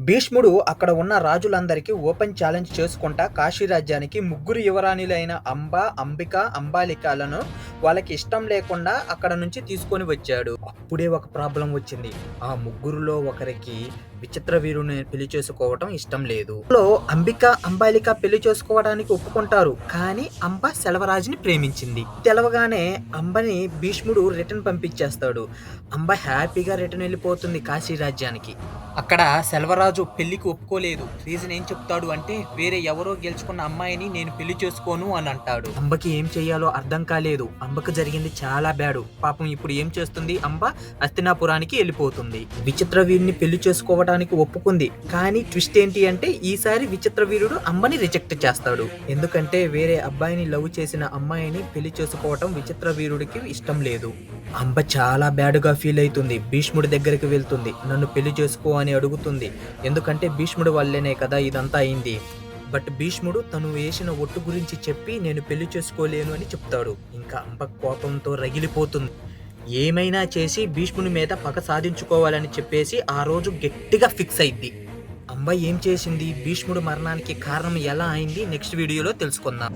భీష్ముడు అక్కడ ఉన్న రాజులందరికీ ఓపెన్ ఛాలెంజ్ చేసుకుంటా కాశీ రాజ్యానికి ముగ్గురు యువరాణులైన అంబ, అంబిక, అంబాలికలను వాళ్ళకి ఇష్టం లేకుండా అక్కడ నుంచి తీసుకొని వచ్చాడు. అప్పుడే ఒక ప్రాబ్లం వచ్చింది. ఆ ముగ్గురులో ఒకరికి విచిత్ర వీరుని పెళ్లి చేసుకోవటం ఇష్టం లేదు. అంబిక, అంబాలిక పెళ్లి చేసుకోవడానికి ఒప్పుకుంటారు. కానీ అంబ సెలవరాజుని ప్రేమించింది. తెలవగానే అంబని భీష్ముడు రిటర్న్ పంపించేస్తాడు. అంబ హ్యాపీగా రిటర్న్ వెళ్ళిపోతుంది కాశీ రాజ్యానికి. అక్కడ సెల్వరాజు పెళ్లికి ఒప్పుకోలేదు. రీజన్ ఏం చెప్తాడు అంటే, వేరే ఎవరో గెలుచుకున్న అమ్మాయిని నేను పెళ్లి చేసుకోను అని అంటాడు. అంబకి ఏం చెయ్యాలో అర్థం కాలేదు. అంబకు జరిగింది చాలా బ్యాడు. పాపం ఇప్పుడు ఏం చేస్తుంది? అంబ హస్తినాపురానికి వెళ్ళిపోతుంది. విచిత్ర వీరుని పెళ్లి చేసుకోవడానికి ఒప్పుకుంది. కానీ ట్విస్ట్ ఏంటి అంటే, ఈసారి విచిత్ర వీరుడు అంబని రిజెక్ట్ చేస్తాడు. ఎందుకంటే వేరే అబ్బాయిని లవ్ చేసిన అమ్మాయిని పెళ్లి చేసుకోవటం విచిత్ర వీరుడికి ఇష్టం లేదు. అంబ చాలా బ్యాడ్గా ఫీల్ అవుతుంది. భీష్ముడి దగ్గరికి వెళ్తుంది. నన్ను పెళ్లి చేసుకో అని అడుగుతుంది. ఎందుకంటే భీష్ముడి వల్లేనే కదా ఇదంతా అయింది. బట్ భీష్ముడు తను వేసిన ఒట్టు గురించి చెప్పి నేను పెళ్లి చేసుకోలేను అని చెప్తాడు. ఇంకా అంబ కోపంతో రగిలిపోతుంది. ఏమైనా చేసి భీష్ముని మీద పగ సాధించుకోవాలని చెప్పేసి ఆ రోజు గట్టిగా ఫిక్స్ అయింది. అంబ ఏం చేసింది? భీష్ముడు మరణానికి కారణం ఎలా అయింది నెక్స్ట్ వీడియోలో తెలుసుకుందాం.